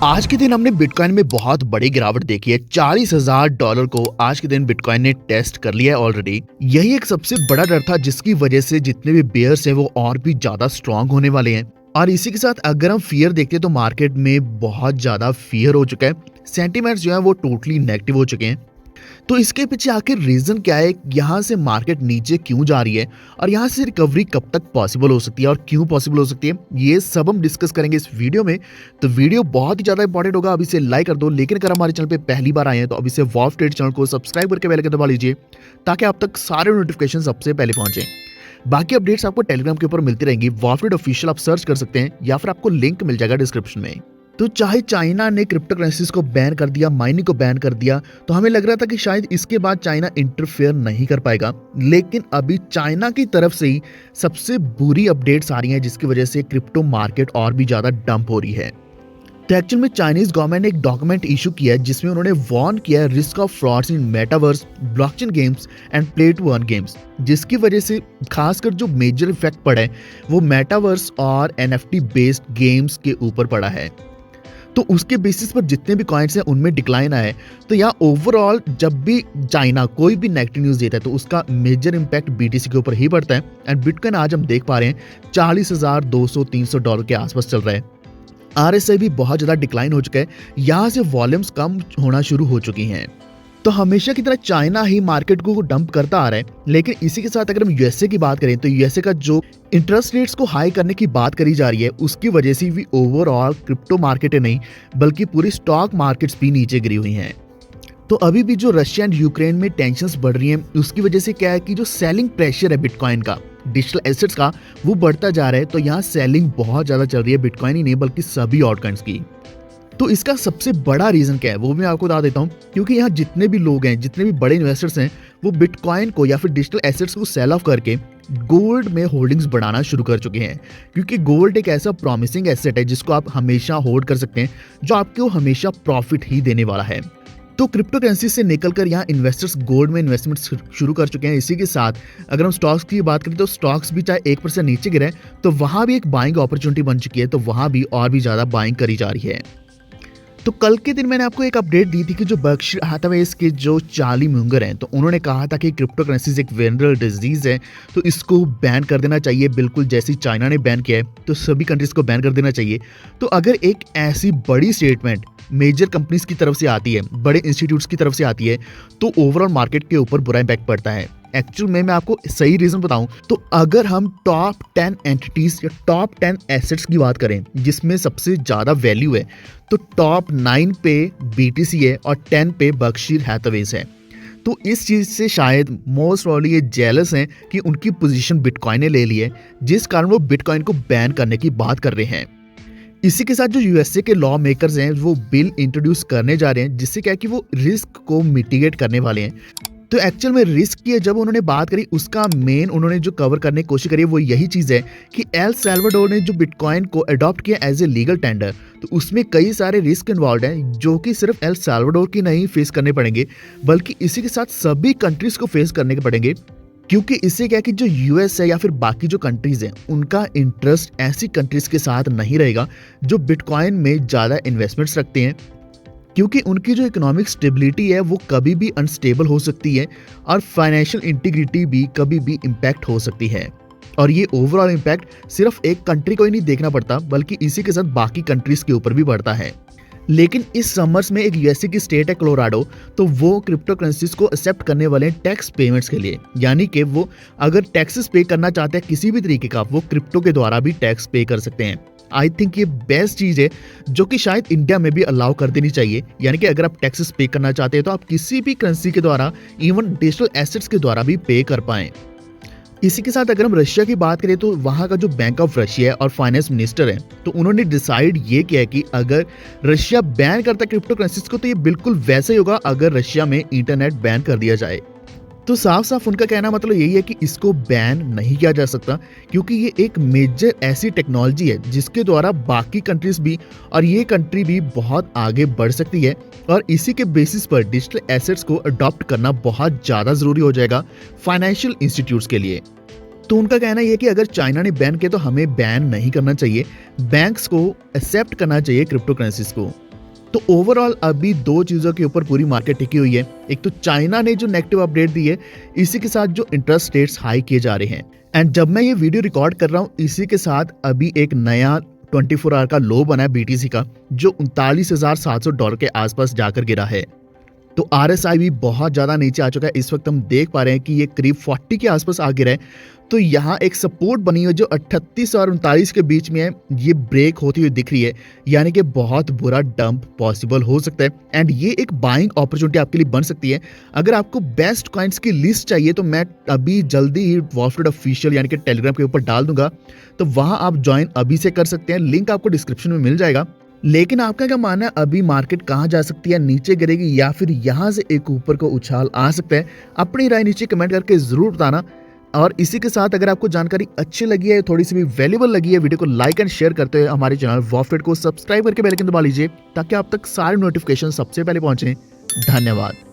आज के दिन हमने बिटकॉइन में बहुत बड़ी गिरावट देखी है। $40,000 को आज के दिन बिटकॉइन ने टेस्ट कर लिया है ऑलरेडी। यही एक सबसे बड़ा डर था जिसकी वजह से जितने भी बेयर्स हैं वो और भी ज्यादा स्ट्रांग होने वाले हैं। और इसी के साथ अगर हम फियर देखते हैं तो मार्केट में बहुत ज्यादा फियर हो चुका है। सेंटीमेंट्स जो है वो टोटली नेगेटिव हो चुके हैं। तो इसके पीछे आखिर रीजन क्या है, यहाँ से मार्केट नीचे क्यों जा रही है और यहाँ से रिकवरी कब तक पॉसिबल हो सकती है और क्यों पॉसिबल हो सकती है, ये सब हम डिस्कस करेंगे इस वीडियो में। तो वीडियो बहुत ही ज्यादा इंपॉर्टेंट होगा, अभी से लाइक कर दो। लेकिन अगर हमारे चैनल पे पहली बार आए हैं तो अभी से वॉल्फ ट्रेड चैनल को सब्सक्राइब करके बेल आइकन दबा लीजिए ताकि आप तक सारे नोटिफिकेशन सबसे पहले पहुंचे। बाकी अपडेट्स आपको टेलीग्राम के ऊपर मिलती रहेंगी। वॉल्फ ट्रेड ऑफिशियल आप सर्च कर सकते हैं या फिर आपको लिंक मिल जाएगा डिस्क्रिप्शन में। तो चाहे चाइना ने क्रिप्टो करेंसीज को बैन कर दिया, माइनिंग को बैन कर दिया, तो हमें लग रहा था कि शायद इसके बाद चाइना इंटरफेयर नहीं कर पाएगा। लेकिन अभी चाइना की तरफ से ही सबसे बुरी अपडेट्स आ रही हैं जिसकी वजह से क्रिप्टो मार्केट और भी ज्यादा डंप हो रही है। तो एक्चुअल में चाइनीज गवर्नमेंट ने एक डॉक्यूमेंट इशू किया है जिसमें उन्होंने वार्न किया है risk of frauds in metaverse, blockchain games and play to earn games, जिसकी वजह से खासकर जो मेजर इफेक्ट पड़ा है वो मेटावर्स और एनएफटी बेस्ड गेम्स के ऊपर पड़ा है। तो उसके बेसिस पर जितने भी कॉइन्स हैं उनमें डिक्लाइन आया है। तो यहाँ ओवरऑल जब भी चाइना कोई भी नेगेटिव न्यूज देता है तो उसका मेजर इंपैक्ट बीटीसी के ऊपर ही पड़ता है। एंड बिटकॉइन आज हम देख पा रहे हैं $40,200-300 के आसपास चल रहा है। आरएसआई भी बहुत ज्यादा डिक्लाइन हो चुका है, यहाँ से वॉल्यूम्स कम होना शुरू हो चुकी हैं। तो हमेशा की तरह चाइना ही मार्केट को डंप करता आ रहा है। लेकिन इसी के साथ अगर हम यूएसए की बात करें तो यूएसए का जो इंटरेस्ट रेट्स को हाई करने की बात करी जा रही है उसकी वजह से भी ओवरऑल क्रिप्टो मार्केट नहीं बल्कि पूरी स्टॉक मार्केट्स भी नीचे गिरी हुई हैं। तो अभी भी जो रशिया एंड यूक्रेन में टेंशंस बढ़ रही हैं उसकी वजह से क्या है कि जो सेलिंग प्रेशर है बिटकॉइन का, डिजिटल एसेट्स का, वो बढ़ता जा रहा है। तो यहाँ सेलिंग बहुत ज्यादा चल रही है, बिटकॉइन ही नहीं बल्कि सभी ऑल्टकॉइन्स की। तो इसका सबसे बड़ा रीजन क्या है वो मैं आपको बता देता हूँ, क्योंकि यहाँ जितने भी लोग हैं, जितने भी बड़े इन्वेस्टर्स हैं, वो बिटकॉइन को या फिर डिजिटल एसेट्स को सेल ऑफ करके गोल्ड में होल्डिंग्स बढ़ाना शुरू कर चुके हैं। क्योंकि गोल्ड एक ऐसा प्रॉमिसिंग एसेट है जिसको आप हमेशा होल्ड कर सकते हैं, जो आपको हमेशा प्रॉफिट ही देने वाला है। तो क्रिप्टो करेंसी से निकलकर यहाँ इन्वेस्टर्स गोल्ड में इन्वेस्टमेंट शुरू कर चुके हैं। इसी के साथ अगर हम स्टॉक्स की बात करें तो स्टॉक्स भी चाहे 1% नीचे गिरे तो वहां भी एक बाइंग अपॉर्चुनिटी बन चुकी है। तो वहां भी और भी ज्यादा बाइंग करी जा रही है। तो कल के दिन मैंने आपको एक अपडेट दी थी कि जो बर्कशायर हैथवे के जो चार्ली मुंगर हैं तो उन्होंने कहा था कि क्रिप्टो करेंसीज एक वेनरल डिजीज है, तो इसको बैन कर देना चाहिए। बिल्कुल जैसे चाइना ने बैन किया है तो सभी कंट्रीज को बैन कर देना चाहिए। तो अगर एक ऐसी बड़ी स्टेटमेंट मेजर कंपनीज की तरफ से आती है, बड़े इंस्टीट्यूट्स की तरफ से आती है, तो ओवरऑल मार्केट के ऊपर बुरा इंपैक्ट पड़ता है। एक्चुअल में मैं आपको सही रीजन बताऊं तो अगर हम टॉप 10 एंटिटीज या टॉप 10 एसेट्स की बात करें जिसमें सबसे ज्यादा वैल्यू है तो टॉप 9 पे बीटीसी है और 10 पे बर्कशायर हैथवेज है। तो इस चीज से शायद मोस्ट प्रॉब्ली ये जेलस हैं कि उनकी पोजीशन बिटकॉइन ने ले ली है, जिस कारण वो बिटकॉइन को बैन करने की बात कर रहे हैं। इसी के साथ जो यूएसए के लॉ मेकर्स हैं वो बिल इंट्रोड्यूस करने जा रहे हैं जिससे क्या है कि वो रिस्क को मिटिगेट करने वाले हैं। तो एक्चुअल में रिस्क की जब उन्होंने बात करी उसका मेन उन्होंने जो कवर करने की कोशिश करी वो यही चीज है कि एल सैल्वाडोर ने जो बिटकॉइन को अडॉप्ट किया एज ए लीगल टेंडर, तो उसमें कई सारे रिस्क इन्वॉल्व हैं जो कि सिर्फ एल सैल्वाडोर की नहीं फेस करने पड़ेंगे बल्कि इसी के साथ सभी कंट्रीज को फेस करने के पड़ेंगे। क्योंकि इससे क्या है कि जो यूएस है या फिर बाकी जो कंट्रीज हैं उनका इंटरेस्ट ऐसी कंट्रीज के साथ नहीं रहेगा जो बिटकॉइन में ज्यादा इन्वेस्टमेंट्स रखते हैं, क्योंकि उनकी जो इकोनॉमिक स्टेबिलिटी है वो कभी भी अनस्टेबल हो सकती है और फाइनेंशियल इंटीग्रिटी भी कभी भी इम्पैक्ट हो सकती है। और ये ओवरऑल इम्पैक्ट सिर्फ एक कंट्री को ही नहीं देखना पड़ता बल्कि इसी के साथ बाकी कंट्रीज के ऊपर भी बढ़ता है। लेकिन इस समर्स में एक यूएसए की स्टेट है कोलोराडो, तो वो क्रिप्टो करेंसीज को एक्सेप्ट करने वाले हैं टैक्स पेमेंट्स के लिए, यानी कि वो अगर टैक्सेस पे करना चाहते हैं किसी भी तरीके का वो क्रिप्टो के द्वारा भी टैक्स पे कर सकते हैं। आई थिंक ये बेस्ट चीज है जो कि शायद इंडिया में भी अलाउ कर देनी चाहिए, यानी कि अगर आप टैक्सेस पे करना चाहते हैं तो आप किसी भी करेंसी के द्वारा, इवन डिजिटल एसेट्स के द्वारा भी पे कर पाएं। इसी के साथ अगर हम रशिया की बात करें तो वहां का जो बैंक ऑफ रशिया है और फाइनेंस मिनिस्टर है तो उन्होंने डिसाइड ये किया है कि अगर रशिया बैन करता है क्रिप्टो करेंसीज को तो ये बिल्कुल वैसे ही होगा अगर रशिया में इंटरनेट बैन कर दिया जाए। तो साफ साफ उनका कहना मतलब यही है कि इसको बैन नहीं किया जा सकता क्योंकि ये एक मेजर ऐसी टेक्नोलॉजी है जिसके द्वारा बाकी कंट्रीज भी और ये कंट्री भी बहुत आगे बढ़ सकती है और इसी के बेसिस पर डिजिटल एसेट्स को अडॉप्ट करना बहुत ज़्यादा ज़रूरी हो जाएगा फाइनेंशियल इंस्टीट्यूट्स के लिए। तो उनका कहना यह है कि अगर चाइना ने बैन किया तो हमें बैन नहीं करना चाहिए, बैंक्स को एक्सेप्ट करना चाहिए क्रिप्टो करेंसीज को। तो ओवरऑल अभी दो चीज़ों के ऊपर पूरी मार्केट टिकी हुई है। एक तो चाइना ने जो नेगेटिव अपडेट दी है, इसी के साथ जो इंटरेस्ट रेट्स हाई किए जा रहे हैं। एंड जब मैं ये वीडियो रिकॉर्ड कर रहा हूँ, इसी के साथ अभी एक नया 24 आवर का लो बना है बीटीसी का, जो $39,700 के आसपास जाकर गिरा है। तो आरएसआई भी बहुत ज़्यादा नीचे आ चुका है। इस वक्त हम देख पा रहे हैं कि ये करीब 40 के आसपास आ गिरा है। तो यहाँ एक सपोर्ट बनी हुई है जो 38 और 39 के बीच में है, ये ब्रेक होती हुई दिख रही है, यानी कि बहुत बुरा डंप पॉसिबल हो सकता है। एंड ये एक बाइंग अपॉर्चुनिटी आपके लिए बन सकती है। अगर आपको बेस्ट कॉइन्स की लिस्ट चाहिए तो मैं अभी जल्दी ही वॉलस्ट्रीट ऑफिशियल यानी कि टेलीग्राम के ऊपर डाल दूंगा, तो वहाँ आप ज्वाइन अभी से कर सकते हैं। लिंक आपको डिस्क्रिप्शन में मिल जाएगा। लेकिन आपका क्या मानना है, अभी मार्केट कहाँ जा सकती है, नीचे गिरेगी या फिर यहाँ से एक ऊपर को उछाल आ सकता है? अपनी राय नीचे कमेंट करके जरूर बताना। और इसी के साथ अगर आपको जानकारी अच्छी लगी है, थोड़ी सी भी वैल्यूबल लगी है, वीडियो को लाइक एंड शेयर करते हुए हमारे चैनल वॉलस्ट्रीट को सब्सक्राइब करके बेल आइकन दबा लीजिए, ताकि आप तक सारे नोटिफिकेशन सबसे पहले पहुंचे। धन्यवाद।